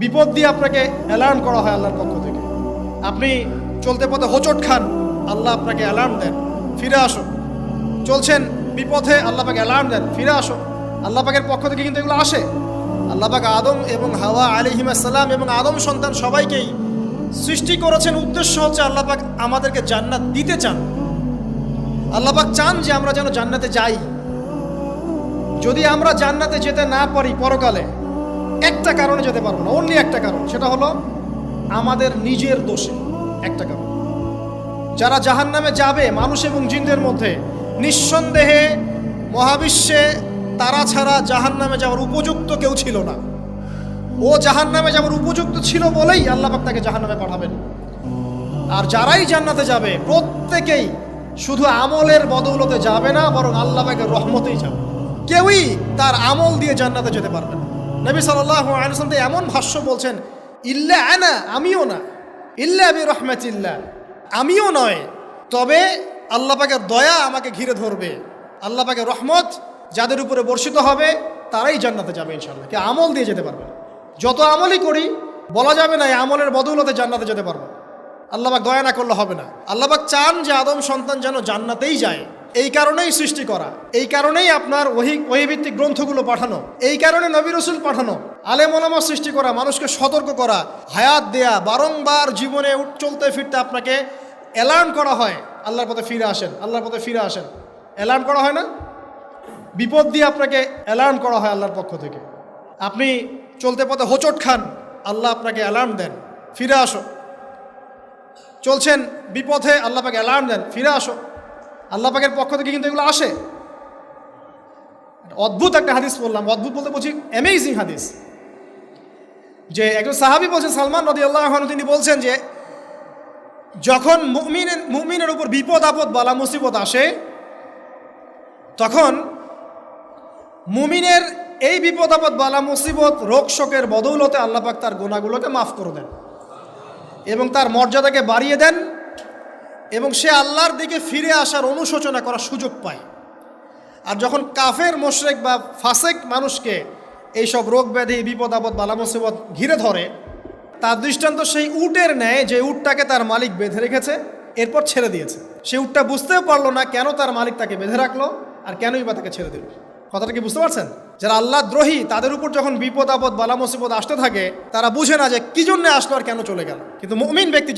বিপদ দিয়ে আপনাকে অ্যালার্ম করা হয় আল্লাহর পক্ষ থেকে। আপনি চলতে পথে হোঁচট খান, আল্লাহ আপনাকে অ্যালার্ম দেন, ফিরে আসো। চলছেন বিপথে, আল্লাহ পাক অ্যালার্ম দেন, ফিরে আসো। আল্লাহ পাকের পক্ষ থেকে কিন্তু এগুলো আসে। আল্লাহ পাক আদম এবং হাওয়া আলাইহিস সালাম এবং আদম সন্তান সবাইকেই সৃষ্টি করেছেন। উদ্দেশ্য হচ্ছে আল্লাহ পাক আমাদেরকে জান্নাত দিতে চান। আল্লাহ পাক চান যে আমরা যেন জান্নাতে যাই। যদি আমরা জান্নাতে যেতে না পারি পরকালে, একটা কারণে যেতে পারবো না, অনলি একটা কারণ, সেটা হলো আমাদের নিজের দোষে। একটা কারণ, যারা জাহান্নামে যাবে মানুষ এবং জিনদের মধ্যে, নিঃসন্দেহে মহাবিশ্বে তারা ছাড়া জাহান্নামে যাওয়ার উপযুক্ত কেউ ছিল না। ও জাহান্নামে যাওয়ার উপযুক্ত ছিল বলেই আল্লাহ পাক তাকে জাহান্নামে পাঠাবেন। আর যারাই জান্নাতে যাবে প্রত্যেকেই শুধু আমলের বদৌলতে যাবে না, বরং আল্লাহ পাকের রহমতেই যাবে। কেউই তার আমল দিয়ে জান্নাতে যেতে পারবে না। নবী সাল্লাল্লাহু আলাইহি ওয়াসাল্লাম এমন ভাষ্য বলছেন, ইল্লা আনা, আমিও না, ইল্লা বিরহমাতিল্লাহ, আমিও নয়, তবে আল্লাহ পাকের দয়া আমাকে ঘিরে ধরবে। আল্লাহ পাকের রহমত যাদের উপরে বর্ষিত হবে তারাই জান্নাতে যাবে ইনশাআল্লাহ। কে আমল দিয়ে যেতে পারবে। যত আমলই করি বলা যাবে না এই আমলের বদৌলতে জান্নাতে যেতে পারবো। আল্লাহ পাক দয়া না করলে হবে না। আল্লাহ পাক চান যে আদম সন্তান যেন জান্নাতেই যায়। এই কারণেই সৃষ্টি করা, এই কারণেই আপনার ওহীভিত্তিক গ্রন্থগুলো পাঠানো, এই কারণে নবী রাসূল পাঠানো, আলেম ওলামা সৃষ্টি করা, মানুষকে সতর্ক করা, হায়াত দেয়া, বারংবার জীবনে চলতে ফিরতে আপনাকে অ্যালার্ম করা হয়, আল্লাহর পথে ফিরে আসেন, আল্লাহর পথে ফিরে আসেন। অ্যালার্ম করা হয় না? বিপদ দিয়ে আপনাকে অ্যালার্ম করা হয় আল্লাহর পক্ষ থেকে। আপনি চলতে পথে হোঁচট খান, আল্লাহ আপনাকে অ্যালার্ম দেন, ফিরে আসো। চলছেন বিপথে, আল্লাহ পাকে অ্যালার্ম দেন, ফিরে আসো। আল্লাহ পাকের পক্ষ থেকে কিন্তু এগুলো আসে। অদ্ভুত একটা হাদিস বললাম, অদ্ভুত বলতে বলছি অ্যামেজিং হাদিস, যে একজন সাহাবী বলছেন, সালমান রাদিয়াল্লাহু আনহু, তিনি বলছেন যে যখন মুমিনের উপর বিপদ আপদ বালা মুসিবত আসে, তখন মুমিনের এই বিপদ আপদ বালা মুসিবত রোগ শোকের বদৌলতে আল্লাহ পাক তার গুনাহগুলোকে মাফ করে দেন এবং তার মর্যাদাকে বাড়িয়ে দেন, এবং সে আল্লাহর দিকে ফিরে আসার অনুশোচনা করার সুযোগ পায়। আর যখন কাফের মুশরিক বা ফাসেক মানুষকে এইসব রোগ ব্যাধি বিপদ আপদ বালা মুসিবত ঘিরে ধরে, তার দৃষ্টান্ত সেই উটের ন্যায় যে উটটাকে তার মালিক বেঁধে রেখেছে, এরপর ছেড়ে দিয়েছে। সে উটটা বুঝতেও পারলো না কেন তার মালিক তাকে বেঁধে রাখলো আর কেনই বা তাকে ছেড়ে দিল। কথাটা কি বুঝতে পারছেন? যারা আল্লাহ দ্রোহী, তাদের উপর যখন বিপদ আপদ বালা মুসিবত আসতে থাকে, তারা বুঝে না যে কি জন্য আসলো আর কেন চলে গেল। কিন্তু মুমিন ব্যক্তি